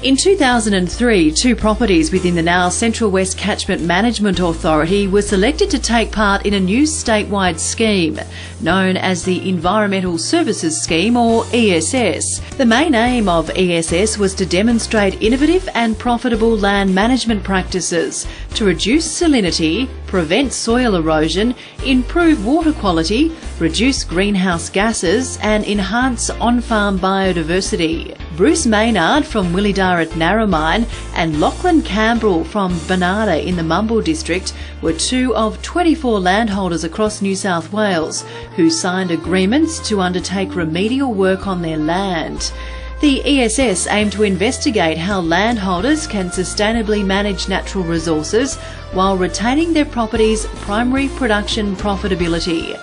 In 2003, 2 properties within the now Central West Catchment Management Authority were selected to take part in a new statewide scheme known as the Environmental Services Scheme, or ESS. The main aim of ESS was to demonstrate innovative and profitable land management practices to reduce salinity, prevent soil erosion, improve water quality, reduce greenhouse gases and enhance on-farm biodiversity. Bruce Maynard from Willydah at Narromine and Lachlan Campbell from Banada in the Mumble district were 2 of 24 landholders across New South Wales who signed agreements to undertake remedial work on their land. The ESS aimed to investigate how landholders can sustainably manage natural resources while retaining their property's primary production profitability.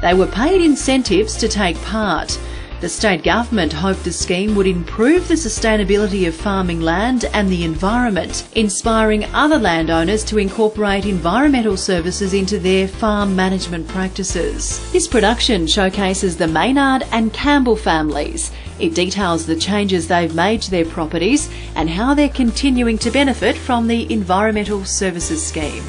They were paid incentives to take part. The state government hoped the scheme would improve the sustainability of farming land and the environment, inspiring other landowners to incorporate environmental services into their farm management practices. This production showcases the Maynard and Campbell families. It details the changes they've made to their properties and how they're continuing to benefit from the Environmental Services Scheme.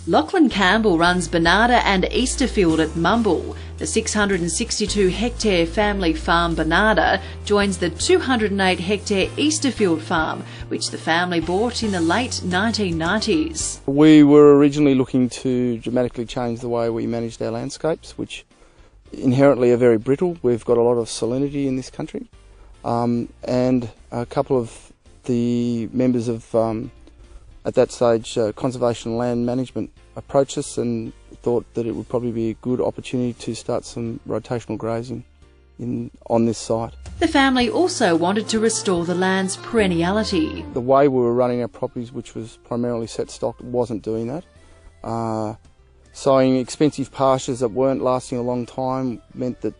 Lachlan Campbell runs Banada and Easterfield at Mumble. The 662-hectare family farm Banada joins the 208-hectare Easterfield farm, which the family bought in the late 1990s. We were originally looking to dramatically change the way we managed our landscapes, which inherently are very brittle. We've got a lot of salinity in this country, and a couple of the members of at that stage, Conservation and Land Management approached us and thought that it would probably be a good opportunity to start some rotational grazing on this site. The family also wanted to restore the land's perenniality. The way we were running our properties, which was primarily set stock, wasn't doing that. Sowing expensive pastures that weren't lasting a long time meant that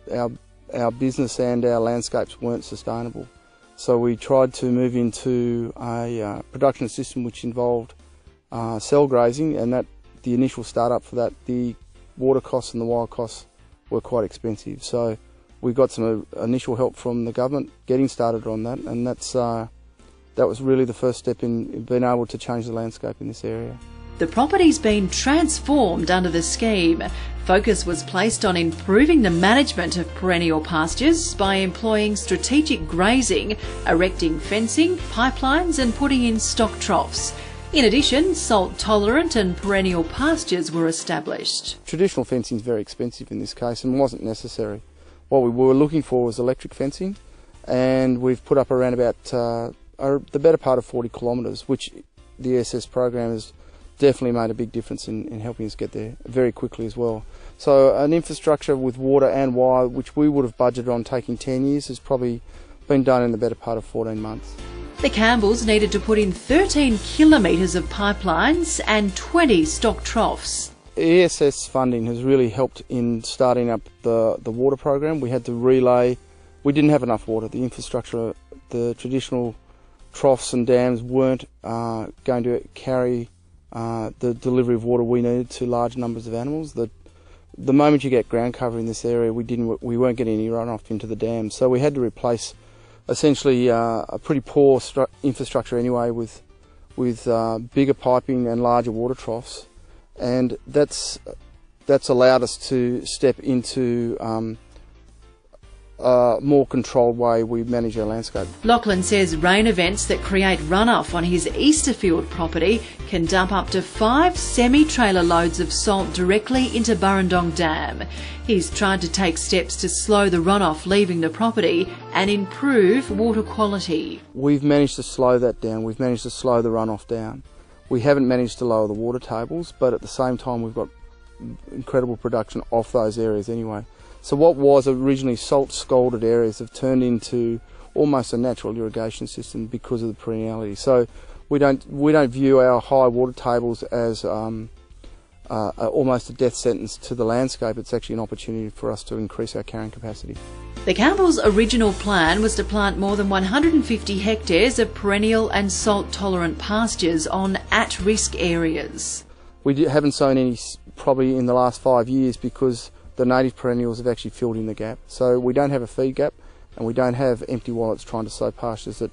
our business and our landscapes weren't sustainable. So we tried to move into a production system which involved cell grazing, and that the initial start-up for that, the water costs and the wire costs were quite expensive. So we got some initial help from the government getting started on that, and that was really the first step in being able to change the landscape in this area. The property's been transformed under the scheme. Focus was placed on improving the management of perennial pastures by employing strategic grazing, erecting fencing, pipelines and putting in stock troughs. In addition, salt-tolerant and perennial pastures were established. Traditional fencing is very expensive in this case and wasn't necessary. What we were looking for was electric fencing, and we've put up around about the better part of 40 kilometres, which the ESS program has definitely made a big difference in helping us get there very quickly as well. So an infrastructure with water and wire, which we would have budgeted on taking 10 years, has probably been done in the better part of 14 months. The Campbells needed to put in 13 kilometres of pipelines and 20 stock troughs. ESS funding has really helped in starting up the water program. We had to relay, we didn't have enough water. The infrastructure, the traditional troughs and dams weren't going to carry the delivery of water we needed to large numbers of animals. The moment you get ground cover in this area, we weren't getting any runoff into the dam, so we had to replace essentially a pretty poor infrastructure anyway with bigger piping and larger water troughs, and that's allowed us to step into a more controlled way we manage our landscape. Lachlan says rain events that create runoff on his Easterfield property can dump up to 5 semi-trailer loads of salt directly into Burrendong Dam. He's tried to take steps to slow the runoff leaving the property and improve water quality. We've managed to slow that down. We've managed to slow the runoff down. We haven't managed to lower the water tables, but at the same time we've got incredible production off those areas anyway. So what was originally salt-scalded areas have turned into almost a natural irrigation system because of the perenniality. So we don't view our high water tables as almost a death sentence to the landscape. It's actually an opportunity for us to increase our carrying capacity. The Campbell's original plan was to plant more than 150 hectares of perennial and salt-tolerant pastures on at-risk areas. We haven't sown any probably in the last 5 years because the native perennials have actually filled in the gap. So we don't have a feed gap and we don't have empty wallets trying to sow pastures that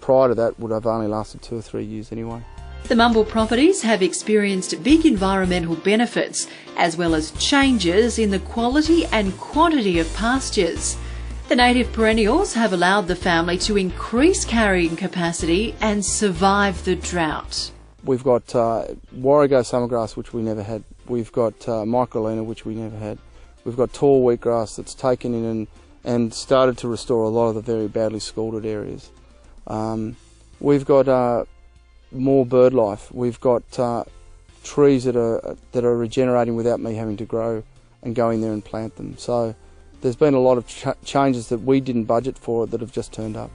prior to that would have only lasted 2 or 3 years anyway. The Mumble properties have experienced big environmental benefits as well as changes in the quality and quantity of pastures. The native perennials have allowed the family to increase carrying capacity and survive the drought. We've got warrego summergrass, which we never had. We've got microlena, which we never had. We've got tall wheatgrass that's taken in and started to restore a lot of the very badly scalded areas. We've got more bird life. We've got trees that are regenerating without me having to grow and go in there and plant them. So there's been a lot of changes that we didn't budget for that have just turned up.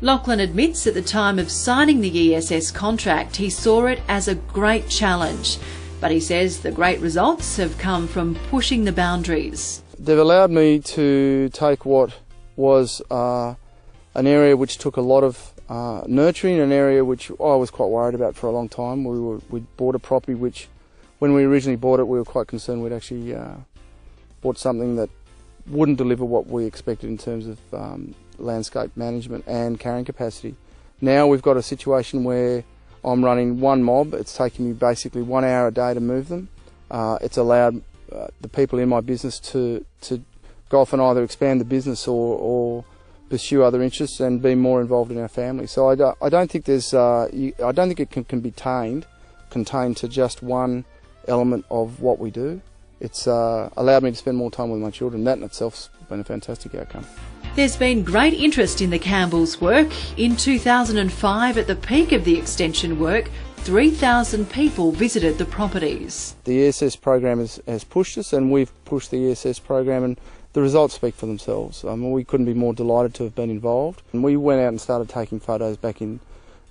Lachlan admits at the time of signing the ESS contract he saw it as a great challenge, but he says the great results have come from pushing the boundaries. They've allowed me to take what was an area which took a lot of nurturing, an area which I was quite worried about for a long time. We bought a property which, when we originally bought it, we were quite concerned we'd actually bought something that wouldn't deliver what we expected in terms of landscape management and carrying capacity. Now we've got a situation where I'm running one mob. It's taking me basically 1 hour a day to move them. It's allowed the people in my business to go off and either expand the business or pursue other interests and be more involved in our family. So I don't think there's I don't think it can be contained to just one element of what we do. It's allowed me to spend more time with my children. That in itself's been a fantastic outcome. There's been great interest in the Campbell's work. In 2005, at the peak of the extension work, 3,000 people visited the properties. The ESS program has pushed us, and we've pushed the ESS program, and the results speak for themselves. We couldn't be more delighted to have been involved. And we went out and started taking photos back in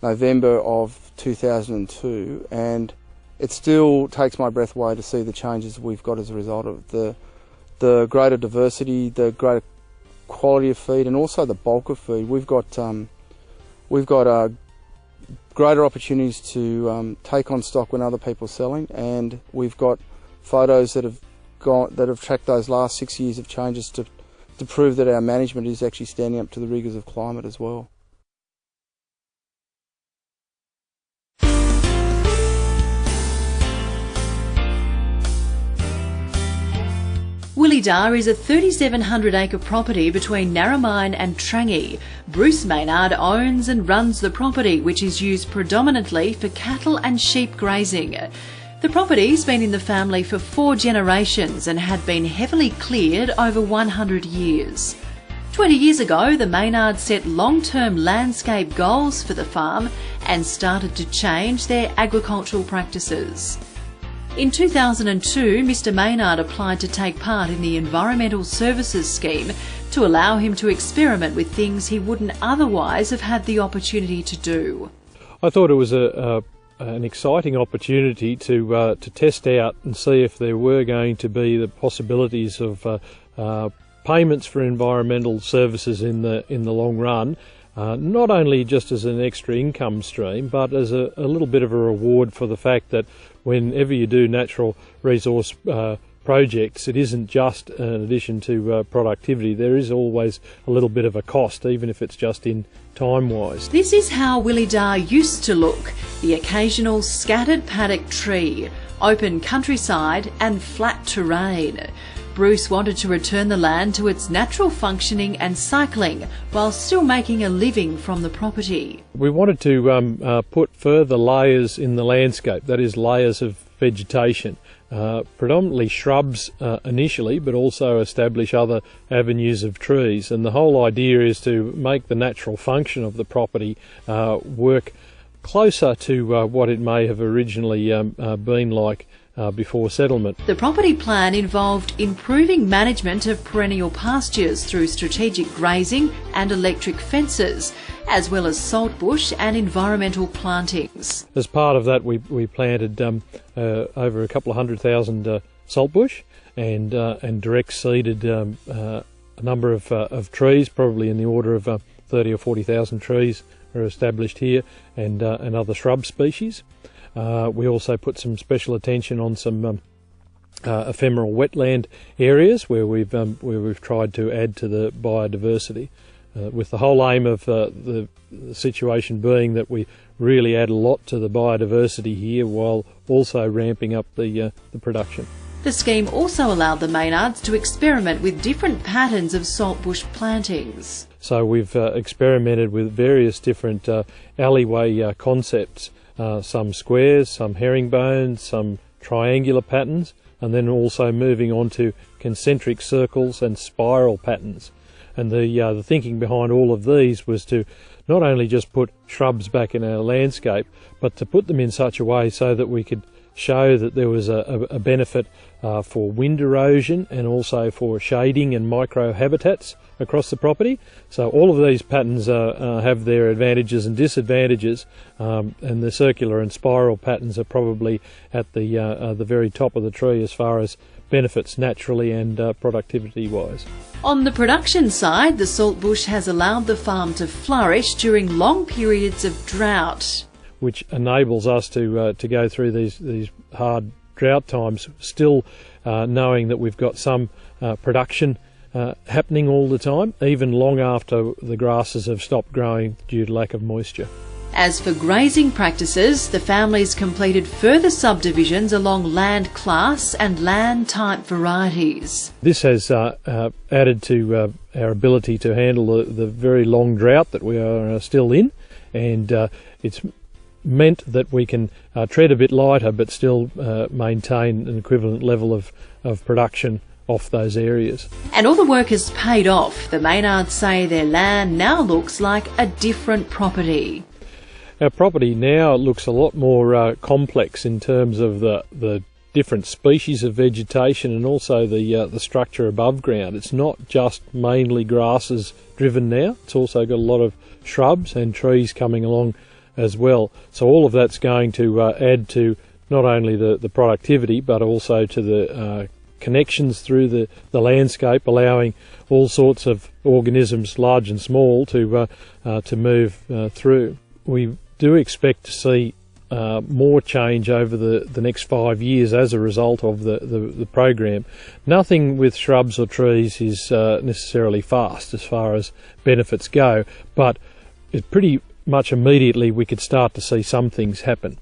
November of 2002, and it still takes my breath away to see the changes we've got as a result of the greater diversity, the greater quality of feed, and also the bulk of feed. We've got greater opportunities to take on stock when other people are selling, and we've got photos that have tracked those last 6 years of changes to prove that our management is actually standing up to the rigours of climate as well. Wily Dar is a 3,700 acre property between Narromine and Trangie. Bruce Maynard owns and runs the property, which is used predominantly for cattle and sheep grazing. The property's been in the family for 4 generations and had been heavily cleared over 100 years. 20 years ago, the Maynards set long-term landscape goals for the farm and started to change their agricultural practices. In 2002, Mr Maynard applied to take part in the Environmental Services Scheme to allow him to experiment with things he wouldn't otherwise have had the opportunity to do. I thought it was an exciting opportunity to test out and see if there were going to be the possibilities of payments for environmental services in the long run, not only just as an extra income stream, but as a little bit of a reward for the fact that whenever you do natural resource projects, it isn't just an addition to productivity. There is always a little bit of a cost, even if it's just in time-wise. This is how Wily Dar used to look: the occasional scattered paddock tree, open countryside and flat terrain. Bruce wanted to return the land to its natural functioning and cycling while still making a living from the property. We wanted to put further layers in the landscape, that is layers of vegetation, predominantly shrubs initially, but also establish other avenues of trees. And the whole idea is to make the natural function of the property work closer to what it may have originally been like before settlement. The property plan involved improving management of perennial pastures through strategic grazing and electric fences, as well as saltbush and environmental plantings. As part of that, we planted over a couple of 100,000 saltbush and direct seeded a number of trees, probably in the order of 30 or 40,000 trees are established here, and other shrub species. We also put some special attention on some ephemeral wetland areas where we've tried to add to the biodiversity, with the whole aim of the situation being that we really add a lot to the biodiversity here while also ramping up the production. The scheme also allowed the Maynards to experiment with different patterns of saltbush plantings. So we've experimented with various different alleyway concepts, some squares, some herringbones, some triangular patterns, and then also moving on to concentric circles and spiral patterns. And the thinking behind all of these was to not only just put shrubs back in our landscape, but to put them in such a way so that we could show that there was a benefit for wind erosion and also for shading and micro-habitats across the property. So all of these patterns have their advantages and disadvantages, and the circular and spiral patterns are probably at the very top of the tree as far as benefits naturally and productivity-wise. On the production side, the saltbush has allowed the farm to flourish during long periods of drought, which enables us to go through these hard drought times, still knowing that we've got some production happening all the time, even long after the grasses have stopped growing due to lack of moisture. As for grazing practices, the families completed further subdivisions along land class and land type varieties. This has added to our ability to handle the very long drought that we are still in, and it's meant that we can tread a bit lighter but still maintain an equivalent level of production off those areas. And all the work has paid off. The Maynards say their land now looks like a different property. Our property now looks a lot more complex in terms of the different species of vegetation and also the structure above ground. It's not just mainly grasses driven now, it's also got a lot of shrubs and trees coming along as well. So all of that's going to add to not only the productivity but also to the connections through the landscape, allowing all sorts of organisms, large and small, to move through. We do expect to see more change over the next 5 years as a result of the program. Nothing with shrubs or trees is necessarily fast as far as benefits go, but it pretty much immediately we could start to see some things happen.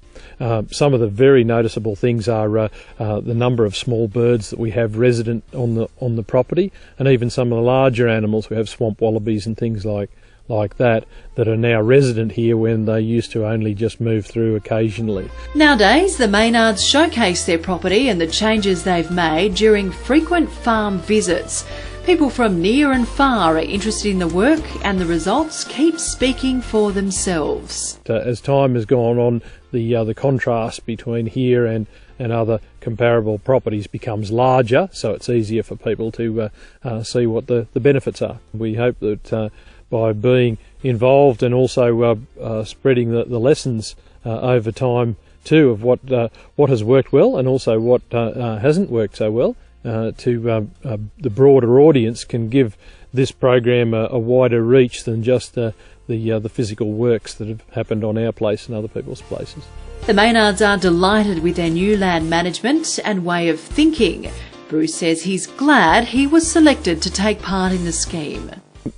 Some of the very noticeable things are the number of small birds that we have resident on the property, and even some of the larger animals. We have swamp wallabies and things like that are now resident here when they used to only just move through occasionally. Nowadays, the Maynards showcase their property and the changes they've made during frequent farm visits. People from near and far are interested in the work, and the results keep speaking for themselves. As time has gone on, the contrast between here and other comparable properties becomes larger, so it's easier for people to see what the benefits are. We hope that by being involved and also spreading the lessons over time too of what has worked well and also what hasn't worked so well, to the broader audience, can give this program a wider reach than just the physical works that have happened on our place and other people's places. The Maynards are delighted with their new land management and way of thinking. Bruce says he's glad he was selected to take part in the scheme.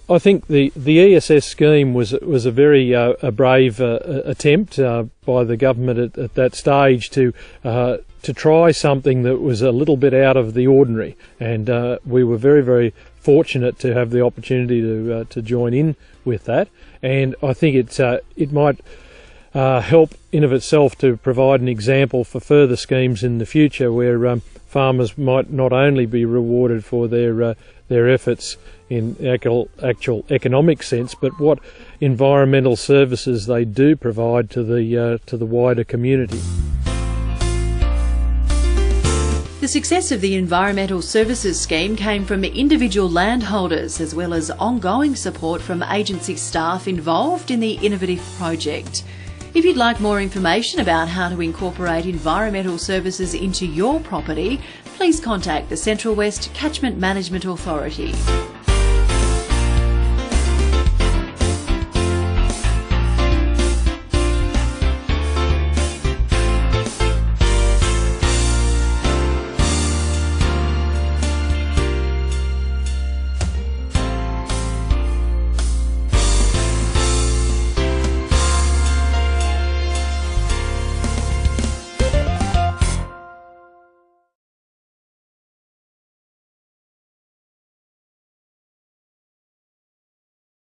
I think the ESS scheme was a very brave attempt by the government at that stage to try something that was a little bit out of the ordinary, and we were very, very fortunate to have the opportunity to join in with that. And I think it might help in of itself to provide an example for further schemes in the future, where farmers might not only be rewarded for their efforts in actual economic sense, but what environmental services they do provide to the wider community. The success of the Environmental Services Scheme came from individual landholders, as well as ongoing support from agency staff involved in the innovative project. If you'd like more information about how to incorporate environmental services into your property, please contact the Central West Catchment Management Authority.